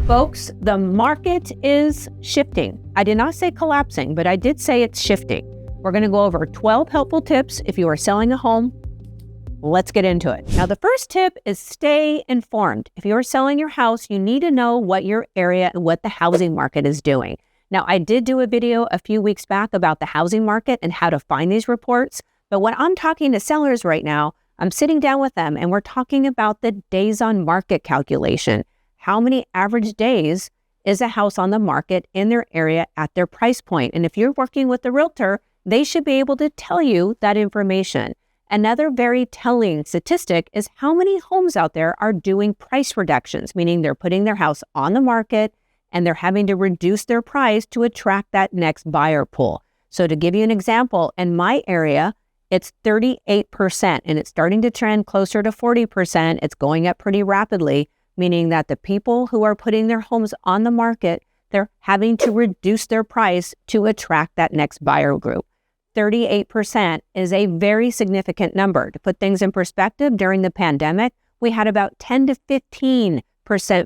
Folks, the market is shifting. I did not say collapsing, but I did say it's shifting. We're going to go over 12 helpful tips if you are selling a home. Let's get into it. Now, the first tip is stay informed. If you're selling your house, you need to know what your area and what the housing market is doing. Now, I did do a video a few weeks back about the housing market and how to find these reports. But when I'm talking to sellers right now, I'm sitting down with them and we're talking about the days on market calculation. How many average days is a house on the market in their area at their price point? And if you're working with a realtor, they should be able to tell you that information. Another very telling statistic is how many homes out there are doing price reductions, meaning they're putting their house on the market and they're having to reduce their price to attract that next buyer pool. So to give you an example, in my area, it's 38% and it's starting to trend closer to 40%. It's going up pretty rapidly, meaning that the people who are putting their homes on the market, they're having to reduce their price to attract that next buyer group. 38% is a very significant number. To put things in perspective, during the pandemic, we had about 10 to 15%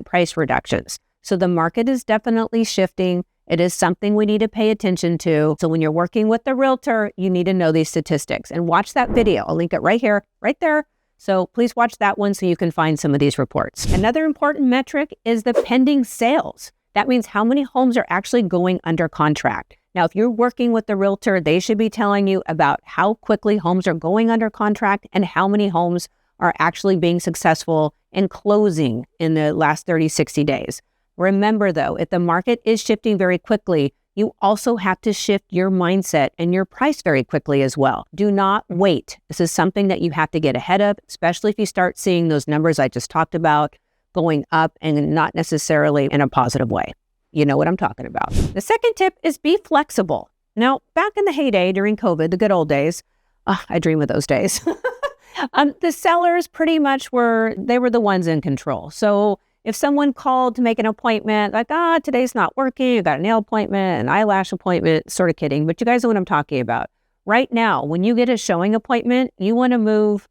price reductions. So the market is definitely shifting. It is something we need to pay attention to. So when you're working with the realtor, you need to know these statistics and watch that video. I'll link it right here, right there. So please watch that one so you can find some of these reports. Another important metric is the pending sales. That means how many homes are actually going under contract. Now, if you're working with the realtor, they should be telling you about how quickly homes are going under contract and how many homes are actually being successful in closing in the last 30, 60 days. Remember though, if the market is shifting very quickly, you also have to shift your mindset and your price very quickly as well. Do not wait. This is something that you have to get ahead of, especially if you start seeing those numbers I just talked about going up and not necessarily in a positive way. You know what I'm talking about. The second tip is be flexible. Now, back in the heyday during COVID, the good old days, I dream of those days. The sellers pretty much were the ones in control. So if someone called to make an appointment, like, today's not working, you got a nail appointment, an eyelash appointment, sort of kidding, but you guys know what I'm talking about. Right now, when you get a showing appointment, you want to move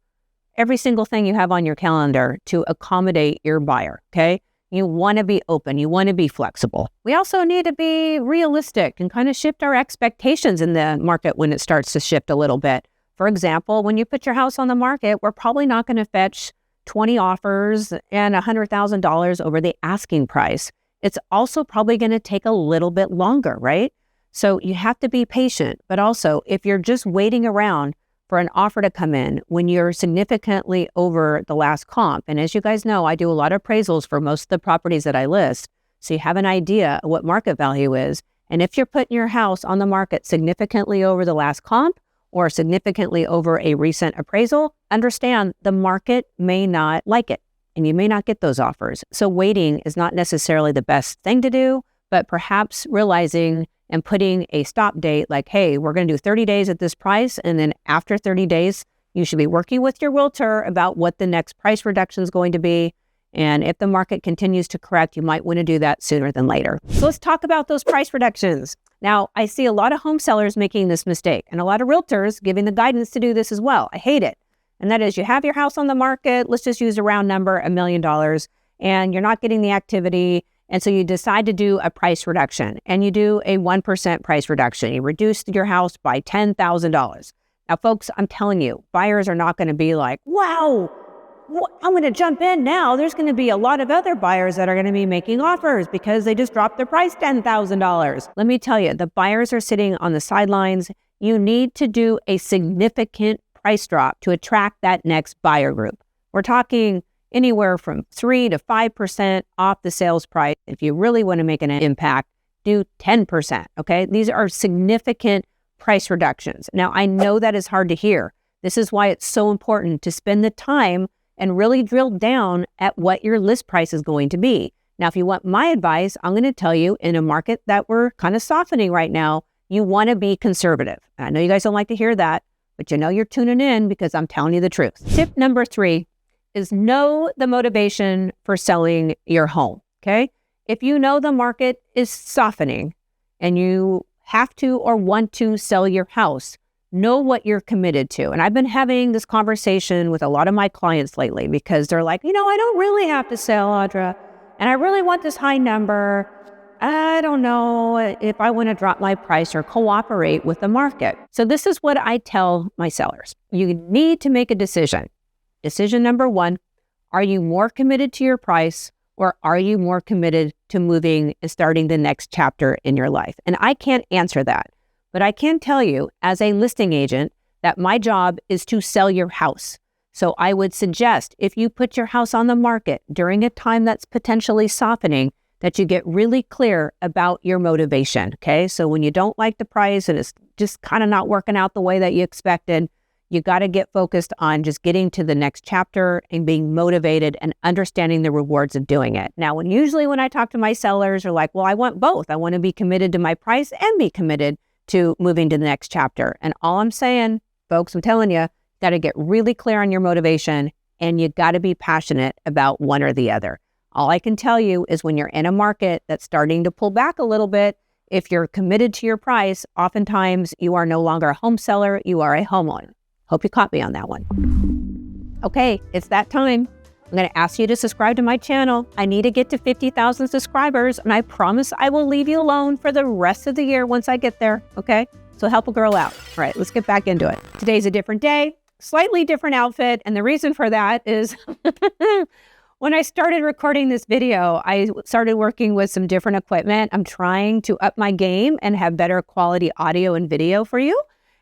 every single thing you have on your calendar to accommodate your buyer, okay? You want to be open, you want to be flexible. We also need to be realistic and kind of shift our expectations in the market when it starts to shift a little bit. For example, when you put your house on the market, we're probably not going to fetch 20 offers and $100,000 over the asking price. It's also probably going to take a little bit longer, right? So you have to be patient, but also if you're just waiting around for an offer to come in when you're significantly over the last comp, and as you guys know, I do a lot of appraisals for most of the properties that I list, so you have an idea of what market value is. And if you're putting your house on the market significantly over the last comp, or significantly over a recent appraisal, understand the market may not like it and you may not get those offers. So waiting is not necessarily the best thing to do, but perhaps realizing and putting a stop date like, hey, we're going to do 30 days at this price. And then after 30 days, you should be working with your realtor about what the next price reduction is going to be. And if the market continues to correct, you might want to do that sooner than later. So let's talk about those price reductions. Now, I see a lot of home sellers making this mistake and a lot of realtors giving the guidance to do this as well. I hate it. And that is, you have your house on the market, let's just use a round number, $1 million, and you're not getting the activity. And so you decide to do a price reduction and you do a 1% price reduction. You reduce your house by $10,000. Now, folks, I'm telling you, buyers are not going to be like, wow, I'm going to jump in now. There's going to be a lot of other buyers that are going to be making offers because they just dropped their price $10,000. Let me tell you, the buyers are sitting on the sidelines. You need to do a significant price drop to attract that next buyer group. We're talking anywhere from 3 to 5% off the sales price. If you really want to make an impact, do 10%, okay? These are significant price reductions. Now, I know that is hard to hear. This is why it's so important to spend the time and really drill down at what your list price is going to be. Now, if you want my advice, I'm going to tell you in a market that we're kind of softening right now, you want to be conservative. I know you guys don't like to hear that, but you know you're tuning in because I'm telling you the truth. Tip number 3 is know the motivation for selling your home, okay? If you know the market is softening and you have to or want to sell your house, know what you're committed to. And I've been having this conversation with a lot of my clients lately because they're like, I don't really have to sell, Audra. and I really want this high number. I don't know if I want to drop my price or cooperate with the market. So this is what I tell my sellers. You need to make a decision. Decision number one, are you more committed to your price, or are you more committed to moving and starting the next chapter in your life? And I can't answer that, but I can tell you as a listing agent that my job is to sell your house. So I would suggest if you put your house on the market during a time that's potentially softening, that you get really clear about your motivation, okay? So when you don't like the price and it's just kind of not working out the way that you expected, you got to get focused on just getting to the next chapter and being motivated and understanding the rewards of doing it. Now, usually when I talk to my sellers, are like, well, I want both. I want to be committed to my price and be committed to moving to the next chapter. And all I'm saying, folks, I'm telling you, got to get really clear on your motivation, and you got to be passionate about one or the other. All I can tell you is when you're in a market that's starting to pull back a little bit, if you're committed to your price, oftentimes you are no longer a home seller, you are a homeowner. Hope you caught me on that one. Okay, it's that time. I'm going to ask you to subscribe to my channel. I need to get to 50,000 subscribers, and I promise I will leave you alone for the rest of the year once I get there, okay? So help a girl out. All right, let's get back into it. Today's a different day, slightly different outfit, and the reason for that is when I started recording this video, I started working with some different equipment. I'm trying to up my game and have better quality audio and video for you.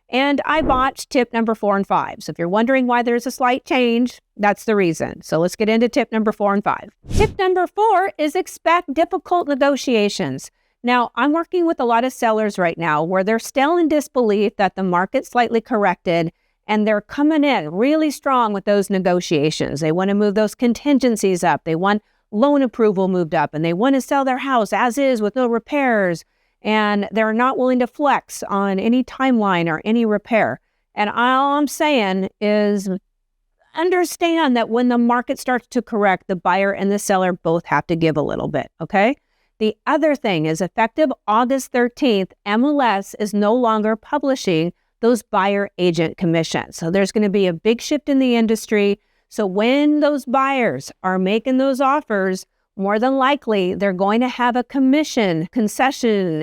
And I botched tip number 4 and 5. So if you're wondering why there's a slight change, that's the reason. So let's get into tip number 4 and 5. Tip number 4 is expect difficult negotiations. Now, I'm working with a lot of sellers right now where they're still in disbelief that the market slightly corrected, and they're coming in really strong with those negotiations. They want to move those contingencies up. They want loan approval moved up, and they want to sell their house as is with no repairs. And they're not willing to flex on any timeline or any repair. And all I'm saying is understand that when the market starts to correct, the buyer and the seller both have to give a little bit, okay? The other thing is effective August 13th, MLS is no longer publishing those buyer agent commissions. So there's going to be a big shift in the industry. So when those buyers are making those offers, more than likely, they're going to have a concession,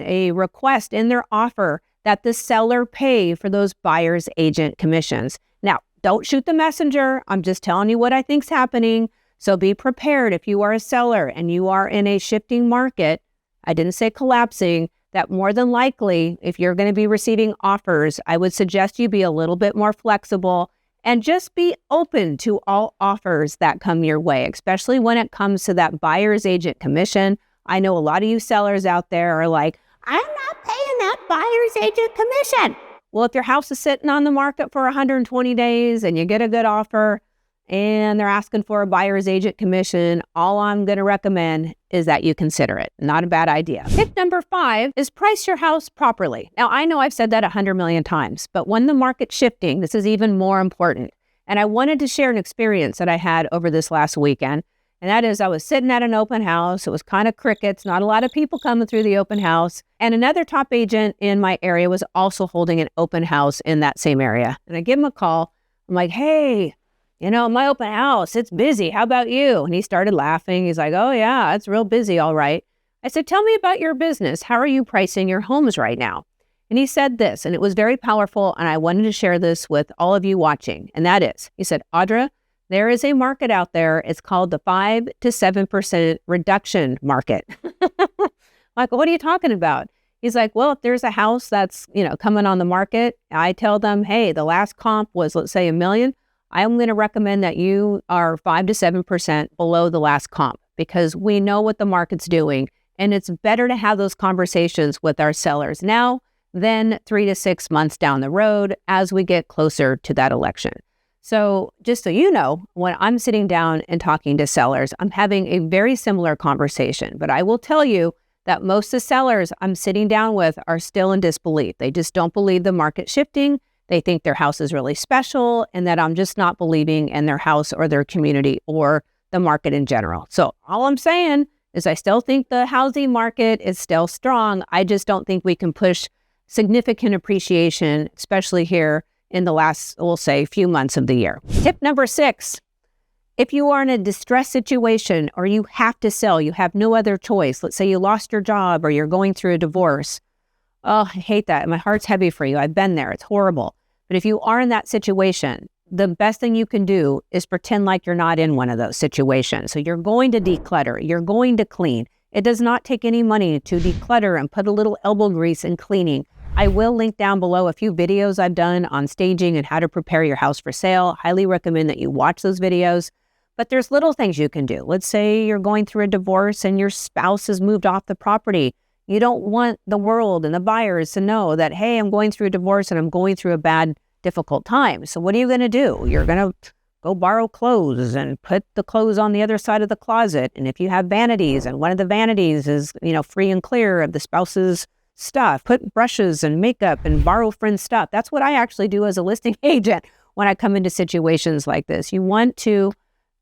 a request in their offer that the seller pay for those buyer's agent commissions. Now, don't shoot the messenger. I'm just telling you what I think's happening. So be prepared if you are a seller and you are in a shifting market. I didn't say collapsing. That more than likely, if you're going to be receiving offers, I would suggest you be a little bit more flexible and just be open to all offers that come your way, especially when it comes to that buyer's agent commission. I know a lot of you sellers out there are like, I'm not paying that buyer's agent commission. Well, if your house is sitting on the market for 120 days and you get a good offer and they're asking for a buyer's agent commission, all I'm going to recommend is that you consider it. Not a bad idea. Tip number 5 is price your house properly. Now, I know I've said that 100 million times, but when the market's shifting, this is even more important. And I wanted to share an experience that I had over this last weekend. And that is I was sitting at an open house. It was kind of crickets, not a lot of people coming through the open house. And another top agent in my area was also holding an open house in that same area. And I give him a call. I'm like, hey, you know, my open house, it's busy. How about you? And he started laughing. He's like, oh yeah, it's real busy. All right. I said, tell me about your business. How are you pricing your homes right now? And he said this, and it was very powerful. And I wanted to share this with all of you watching. And that is, he said, Audra, there is a market out there. It's called the 5 to 7% reduction market. Like, what are you talking about? He's like, well, if there's a house that's, coming on the market, I tell them, hey, the last comp was, let's say, $1 million. I'm going to recommend that you are 5 to 7% below the last comp because we know what the market's doing. And it's better to have those conversations with our sellers now than 3 to 6 months down the road as we get closer to that election. So just so you know, when I'm sitting down and talking to sellers, I'm having a very similar conversation. But I will tell you that most of the sellers I'm sitting down with are still in disbelief. They just don't believe the market shifting. They think their house is really special and that I'm just not believing in their house or their community or the market in general. So all I'm saying is I still think the housing market is still strong. I just don't think we can push significant appreciation, especially here in the last, we'll say, few months of the year. Tip number 6, If you are in a distressed situation or you have to sell, you have no other choice. Let's say you lost your job or you're going through a divorce. Oh, I hate that. My heart's heavy for you. I've been there. It's horrible. But if you are in that situation, the best thing you can do is pretend like you're not in one of those situations. So you're going to declutter. You're going to clean. It does not take any money to declutter and put a little elbow grease in cleaning. I will link down below a few videos I've done on staging and how to prepare your house for sale. Highly recommend that you watch those videos. But there's little things you can do. Let's say you're going through a divorce and your spouse has moved off the property. You don't want the world and the buyers to know that, hey, I'm going through a divorce and I'm going through a bad, difficult time. So what are you going to do? You're going to go borrow clothes and put the clothes on the other side of the closet. And if you have vanities and one of the vanities is, free and clear of the spouse's stuff, put brushes and makeup and borrow friends' stuff. That's what I actually do as a listing agent when I come into situations like this. You want to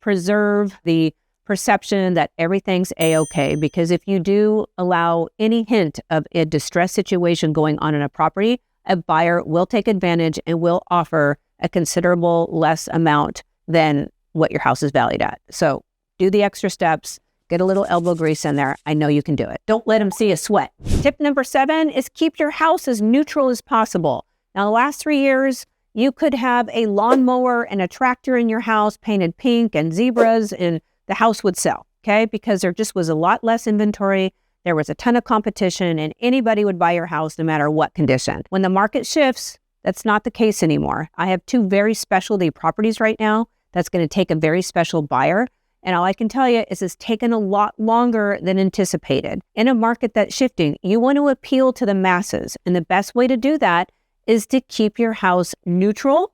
preserve the perception that everything's A-okay, because if you do allow any hint of a distressed situation going on in a property, a buyer will take advantage and will offer a considerable less amount than what your house is valued at. So do the extra steps, get a little elbow grease in there. I know you can do it. Don't let them see a sweat. Tip number 7 is keep your house as neutral as possible. Now, the last 3 years, you could have a lawnmower and a tractor in your house painted pink and zebras, and the house would sell, okay? Because there just was a lot less inventory. There was a ton of competition, and anybody would buy your house no matter what condition. When the market shifts, that's not the case anymore. I have 2 very specialty properties right now that's going to take a very special buyer. And all I can tell you is it's taken a lot longer than anticipated. In a market that's shifting, you want to appeal to the masses. And the best way to do that is to keep your house neutral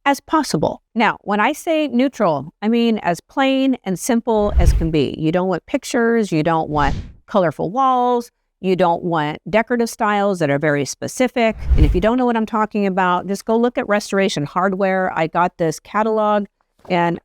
as possible. Now, when I say neutral, I mean as plain and simple as can be. You don't want pictures, you don't want colorful walls, you don't want decorative styles that are very specific. And if you don't know what I'm talking about, just go look at Restoration Hardware. I got this catalog, and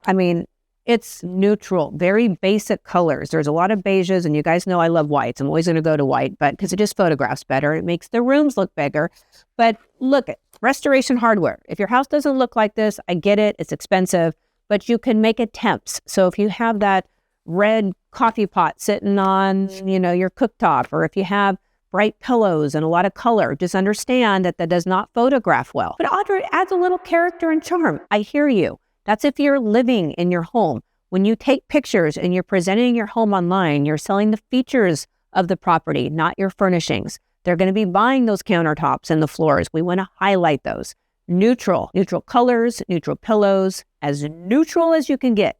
it's neutral, very basic colors. There's a lot of beiges, and you guys know I love whites. I'm always going to go to white, but because it just photographs better. It makes the rooms look bigger. But look at Restoration Hardware. If your house doesn't look like this, I get it. It's expensive, but you can make attempts. So if you have that red coffee pot sitting on, your cooktop, or if you have bright pillows and a lot of color, just understand that that does not photograph well. But Audra, it adds a little character and charm. I hear you. That's if you're living in your home. When you take pictures and you're presenting your home online, you're selling the features of the property, not your furnishings. They're going to be buying those countertops and the floors. We want to highlight those. Neutral colors, neutral pillows, as neutral as you can get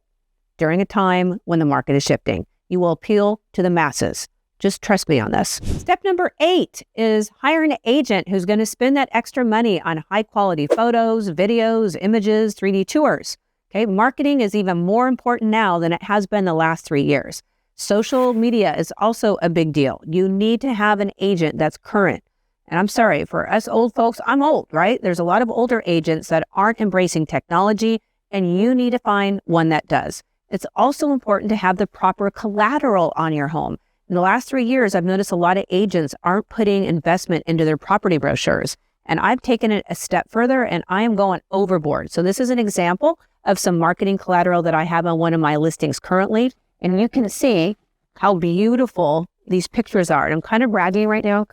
during a time when the market is shifting. You will appeal to the masses. Just trust me on this. Step number 8 is hire an agent who's going to spend that extra money on high quality photos, videos, images, 3D tours. Okay, marketing is even more important now than it has been the last 3 years. Social media is also a big deal. You need to have an agent that's current. And I'm sorry, for us old folks, I'm old, right? There's a lot of older agents that aren't embracing technology, and you need to find one that does. It's also important to have the proper collateral on your home. In the last 3 years, I've noticed a lot of agents aren't putting investment into their property brochures. And I've taken it a step further, and I am going overboard. So this is an example of some marketing collateral that I have on one of my listings currently. And you can see how beautiful these pictures are. And I'm kind of bragging right now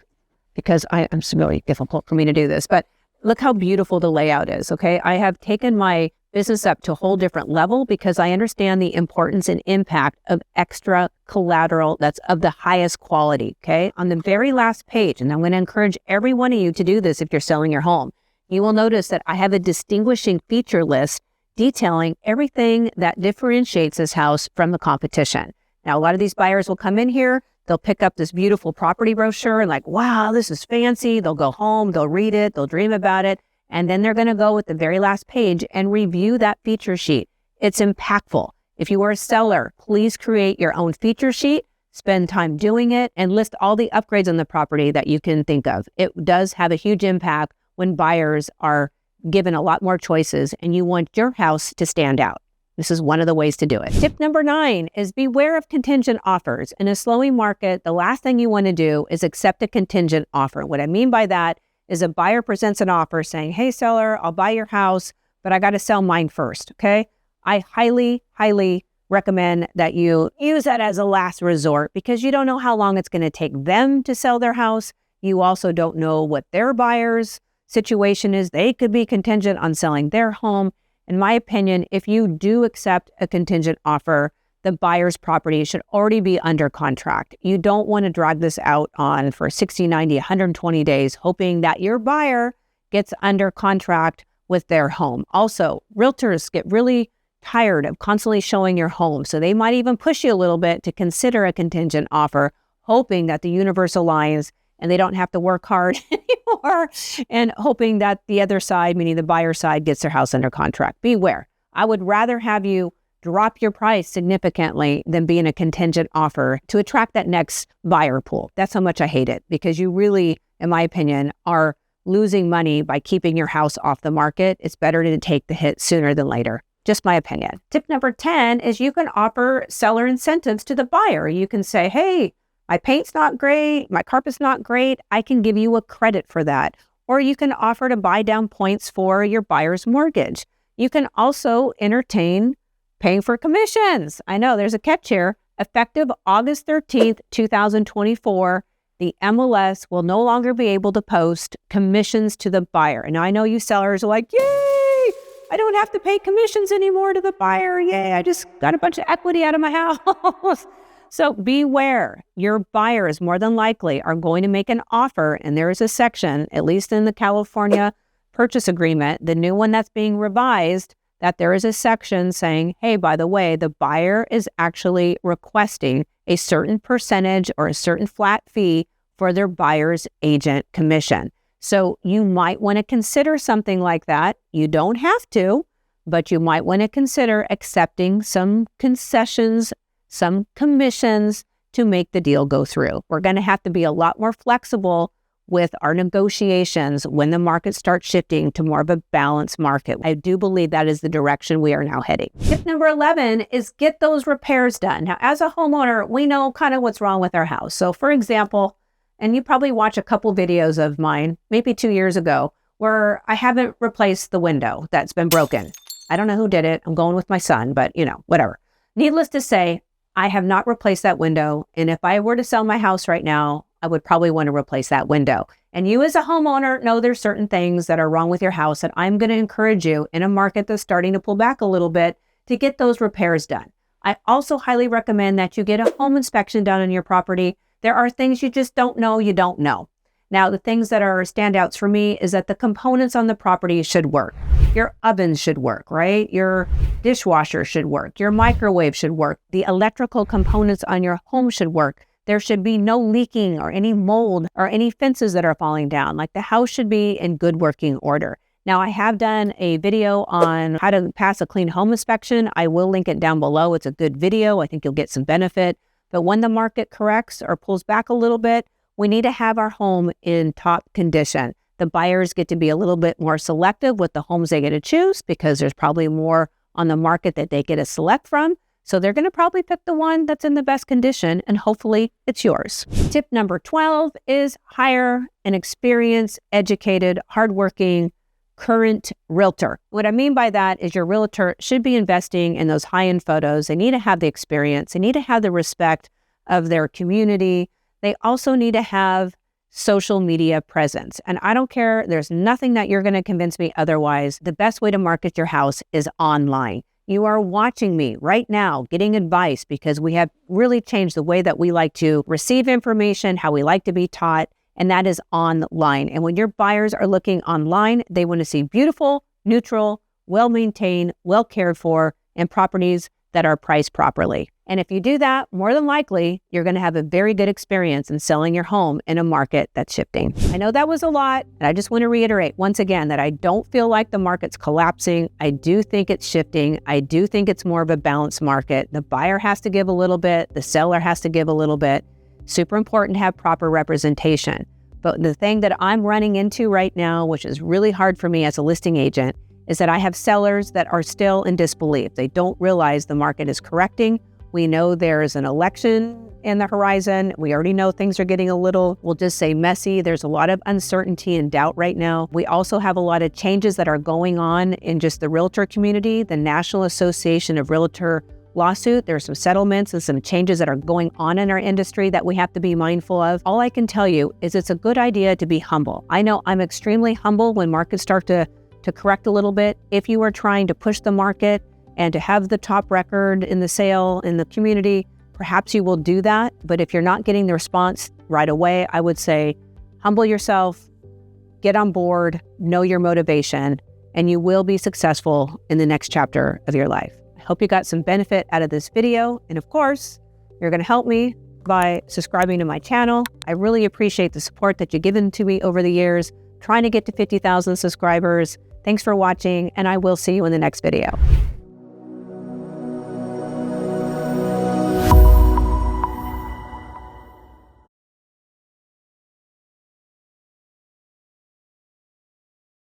because it's really difficult for me to do this. But look how beautiful the layout is, okay? I have taken my business up to a whole different level because I understand the importance and impact of extra collateral that's of the highest quality, okay? On the very last page, and I'm going to encourage every one of you to do this if you're selling your home, you will notice that I have a distinguishing feature list detailing everything that differentiates this house from the competition. Now, a lot of these buyers will come in here, they'll pick up this beautiful property brochure and like, wow, this is fancy. They'll go home, they'll read it, they'll dream about it. And then they're going to go with the very last page and review that feature sheet. It's impactful. If you are a seller, please create your own feature sheet, spend time doing it, and list all the upgrades on the property that you can think of. It does have a huge impact when buyers are given a lot more choices and you want your house to stand out. This is one of the ways to do it. Tip number 9 is beware of contingent offers. In a slowing market, the last thing you want to do is accept a contingent offer. What I mean by that is a buyer presents an offer saying, hey, seller, I'll buy your house, but I got to sell mine first, okay? I highly, highly recommend that you use that as a last resort because you don't know how long it's going to take them to sell their house. You also don't know what their buyer's situation is. They could be contingent on selling their home. In my opinion, if you do accept a contingent offer, the buyer's property should already be under contract. You don't want to drag this out on for 60, 90, 120 days, hoping that your buyer gets under contract with their home. Also, realtors get really tired of constantly showing your home. So they might even push you a little bit to consider a contingent offer, hoping that the universe aligns and they don't have to work hard anymore, and hoping that the other side, meaning the buyer side, gets their house under contract. Beware. I would rather have you drop your price significantly than be in a contingent offer to attract that next buyer pool. That's how much I hate it, because you really, in my opinion, are losing money by keeping your house off the market. It's better to take the hit sooner than later. Just my opinion. Tip number 10 is you can offer seller incentives to the buyer. You can say, hey, my paint's not great, my carpet's not great. I can give you a credit for that. Or you can offer to buy down points for your buyer's mortgage. You can also entertain paying for commissions. I know there's a catch here. Effective August 13th, 2024, the MLS will no longer be able to post commissions to the buyer. And I know you sellers are like, yay, I don't have to pay commissions anymore to the buyer. Yay, I just got a bunch of equity out of my house. So beware, your buyers more than likely are going to make an offer, and there is a section, at least in the California purchase agreement, the new one that's being revised, that there is a section saying, hey, by the way, the buyer is actually requesting a certain percentage or a certain flat fee for their buyer's agent commission. So you might want to consider something like that. You don't have to, but you might want to consider accepting some concessions, some commissions to make the deal go through. We're going to have to be a lot more flexible with our negotiations when the market starts shifting to more of a balanced market. I do believe that is the direction we are now heading. Tip number 11 is get those repairs done. Now, as a homeowner, we know kind of what's wrong with our house. So for example, and you probably watch a couple videos of mine, maybe 2 years ago, where I haven't replaced the window that's been broken. I don't know who did it. I'm going with my son, but whatever. Needless to say, I have not replaced that window. And if I were to sell my house right now, I would probably want to replace that window. And you as a homeowner know there's certain things that are wrong with your house, and I'm going to encourage you in a market that's starting to pull back a little bit to get those repairs done. I also highly recommend that you get a home inspection done on your property. There are things you just don't know you don't know. Now, the things that are standouts for me is that the components on the property should work. Your ovens should work, right? Your dishwasher should work. Your microwave should work. The electrical components on your home should work. There should be no leaking or any mold or any fences that are falling down. Like, the house should be in good working order. Now, I have done a video on how to pass a clean home inspection. I will link it down below. It's a good video. I think you'll get some benefit. But when the market corrects or pulls back a little bit, we need to have our home in top condition. The buyers get to be a little bit more selective with the homes they get to choose because there's probably more on the market that they get to select from. So they're going to probably pick the one that's in the best condition, and hopefully it's yours. Tip number 12 is hire an experienced, educated, hardworking, current realtor. What I mean by that is your realtor should be investing in those high-end photos. They need to have the experience. They need to have the respect of their community. They also need to have social media presence. And I don't care. There's nothing that you're going to convince me otherwise. The best way to market your house is online. You are watching me right now, getting advice, because we have really changed the way that we like to receive information, how we like to be taught, and that is online. And when your buyers are looking online, they want to see beautiful, neutral, well-maintained, well-cared for, and properties that are priced properly. And if you do that, more than likely, you're going to have a very good experience in selling your home in a market that's shifting. I know that was a lot, and I just want to reiterate once again that I don't feel like the market's collapsing. I do think it's shifting. I do think it's more of a balanced market. The buyer has to give a little bit. The seller has to give a little bit. Super important to have proper representation. But the thing that I'm running into right now, which is really hard for me as a listing agent, is that I have sellers that are still in disbelief. They don't realize the market is correcting. We know there's an election in the horizon. We already know things are getting a little, we'll just say messy. There's a lot of uncertainty and doubt right now. We also have a lot of changes that are going on in just the realtor community, the National Association of Realtor lawsuit. There are some settlements and some changes that are going on in our industry that we have to be mindful of. All I can tell you is it's a good idea to be humble. I know I'm extremely humble when markets start to correct a little bit. If you are trying to push the market and to have the top record in the sale in the community, perhaps you will do that. But if you're not getting the response right away, I would say humble yourself, get on board, know your motivation, and you will be successful in the next chapter of your life. Hope you got some benefit out of this video. And of course, you're going to help me by subscribing to my channel. I really appreciate the support that you've given to me over the years, trying to get to 50,000 subscribers. Thanks for watching, and I will see you in the next video.